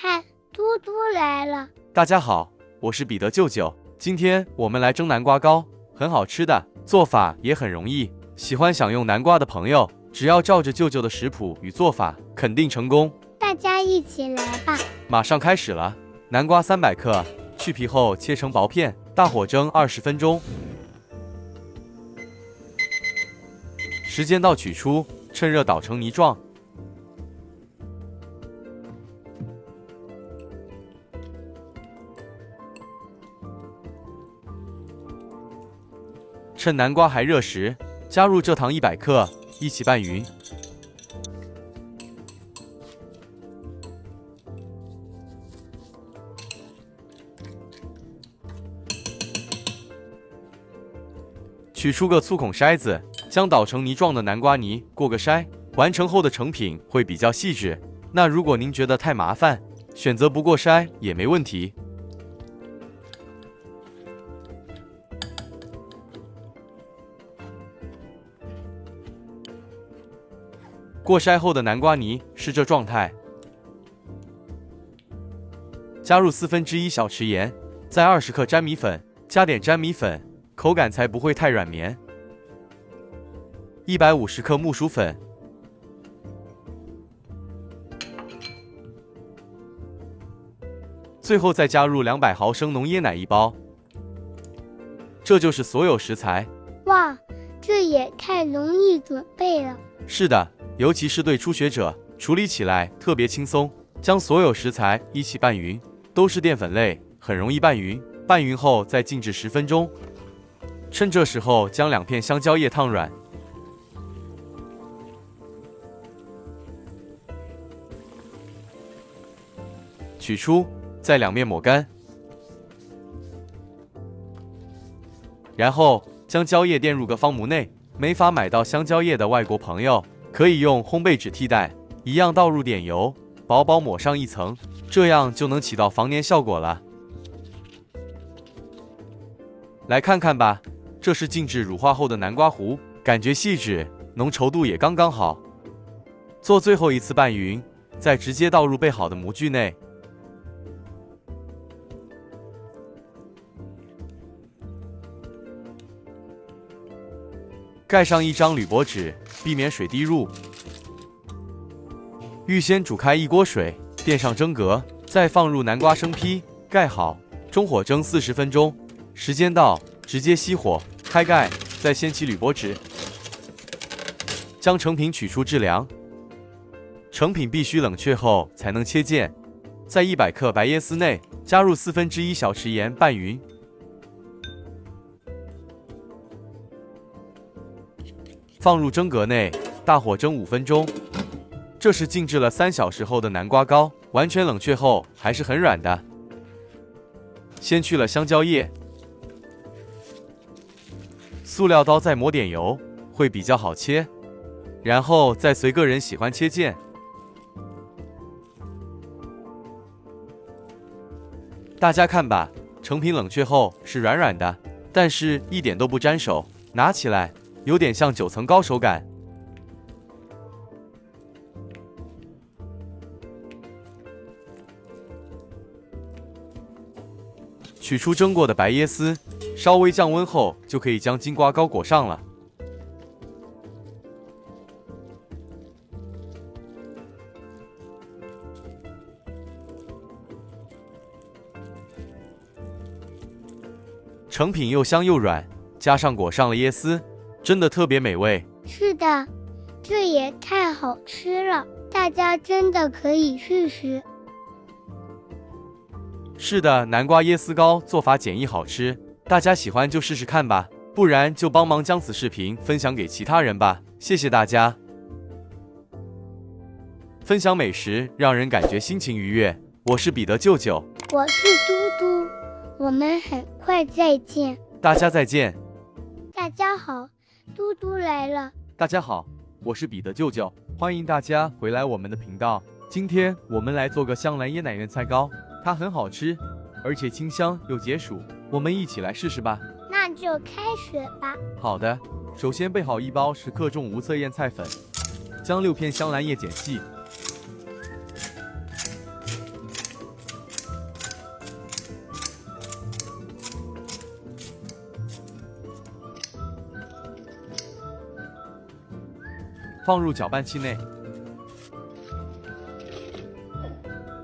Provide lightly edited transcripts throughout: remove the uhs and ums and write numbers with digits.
看，嘟嘟来了。大家好，我是彼得舅舅。今天我们来蒸南瓜糕，很好吃的，做法也很容易。喜欢享用南瓜的朋友，只要照着舅舅的食谱与做法，肯定成功。大家一起来吧！马上开始了。南瓜300克，去皮后切成薄片，大火蒸20分钟。时间到取出，趁热捣成泥状。趁南瓜还热时，加入蔗糖100克，一起拌匀。取出个粗孔筛子，将捣成泥状的南瓜泥过个筛，完成后的成品会比较细致。那如果您觉得太麻烦，选择不过筛也没问题。过筛后的南瓜泥是这状态。加入1/4小匙盐，再20克粘米粉，加点粘米粉，口感才不会太软绵。150克木薯粉，最后再加入200毫升浓椰奶1包。这就是所有食材。哇，这也太容易准备了。是的，尤其是对初学者，处理起来特别轻松。将所有食材一起拌匀，都是淀粉类，很容易拌匀。拌匀后再静置10分钟。趁这时候将2片香蕉叶烫软。取出，再两面抹干。然后将蕉叶垫入个方模内。没法买到香蕉叶的外国朋友，可以用烘焙纸替代，一样倒入点油，薄薄抹上一层，这样就能起到防粘效果了。来看看吧，这是静置乳化后的南瓜糊，感觉细致，浓稠度也刚刚好。做最后一次拌匀，再直接倒入备好的模具内。盖上一张铝箔纸，避免水滴入。预先煮开一锅水，垫上蒸格，再放入南瓜生坯，盖好，中火蒸40分钟。时间到，直接熄火，开盖，再掀起铝箔纸，将成品取出制凉。成品必须冷却后才能切件。在100克白椰丝内加入1/4小匙盐拌匀。放入蒸格内，大火蒸5分钟。这是静置了3小时后的南瓜糕，完全冷却后还是很软的。先去了香蕉叶，塑料刀再抹点油，会比较好切。然后再随个人喜欢切件。大家看吧，成品冷却后是软软的，但是一点都不粘手，拿起来有点像9层糕手感。取出蒸过的白椰丝，稍微降温后就可以将金瓜糕裹上了。成品又香又软，加上裹上了椰丝，真的特别美味。是的，这也太好吃了，大家真的可以试试。是的，南瓜椰丝糕做法简易好吃，大家喜欢就试试看吧，不然就帮忙将此视频分享给其他人吧。谢谢大家。分享美食让人感觉心情愉悦，我是彼得舅舅，我是嘟嘟，我们很快再见。大家再见。大家好，嘟嘟来了。大家好，我是彼得舅舅，欢迎大家回来我们的频道。今天我们来做个香兰椰奶苑菜糕，它很好吃，而且清香又解暑，我们一起来试试吧。那就开始吧。好的，首先备好1包10克重无色腌菜粉，将6片香兰叶剪细，放入搅拌器内，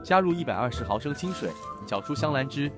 加入120毫升清水，搅出香兰汁。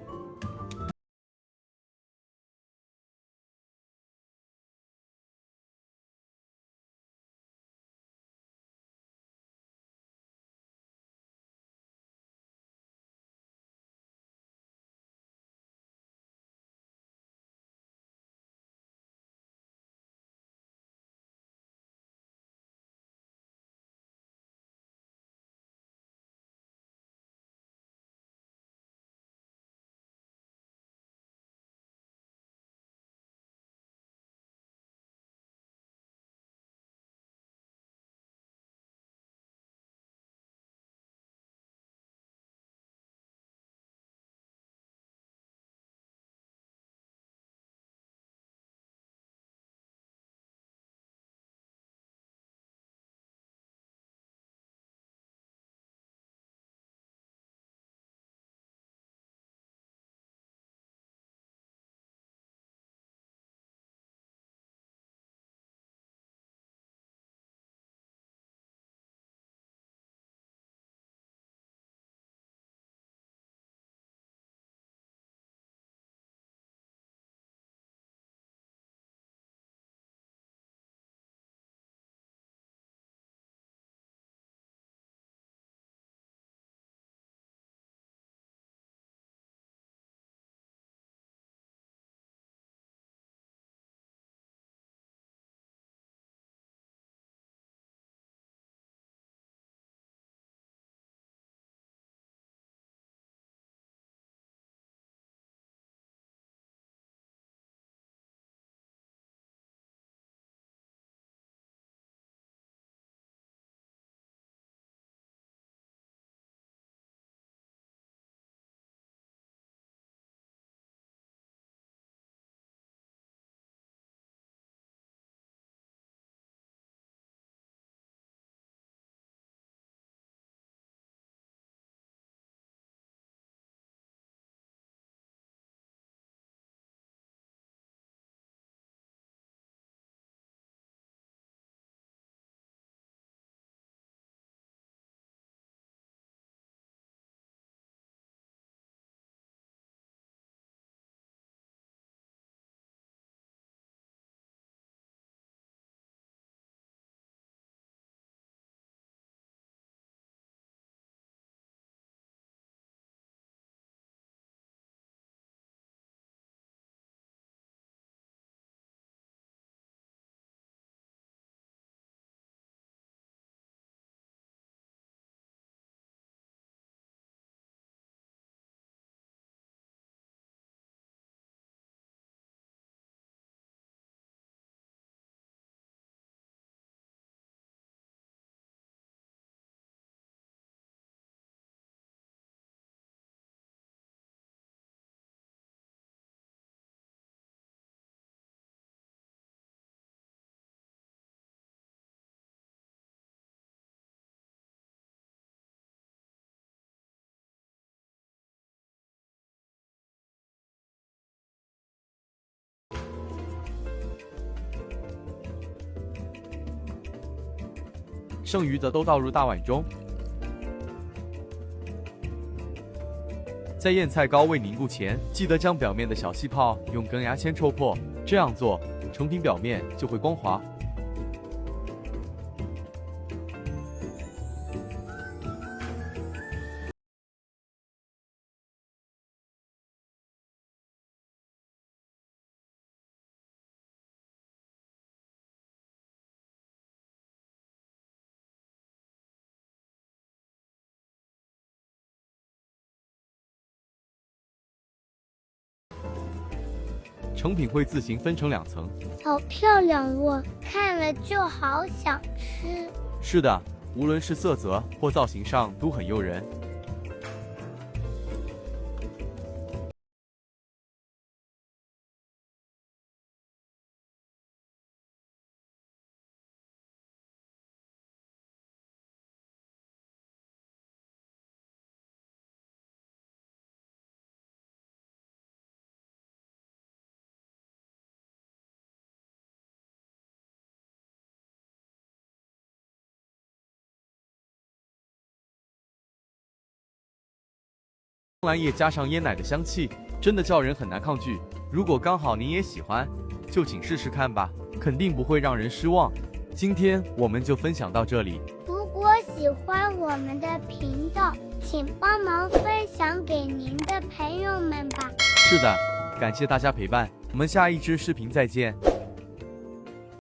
剩余的都倒入大碗中。在腌菜膏未凝固前，记得将表面的小气泡用根牙签戳破，这样做成品表面就会光滑。成品会自行分成2层。好漂亮哦，看了就好想吃。是的，无论是色泽或造型上都很诱人。蓝叶加上椰奶的香气，真的叫人很难抗拒。如果刚好您也喜欢，就请试试看吧，肯定不会让人失望。今天我们就分享到这里。如果喜欢我们的频道，请帮忙分享给您的朋友们吧。是的，感谢大家陪伴，我们下一支视频再见。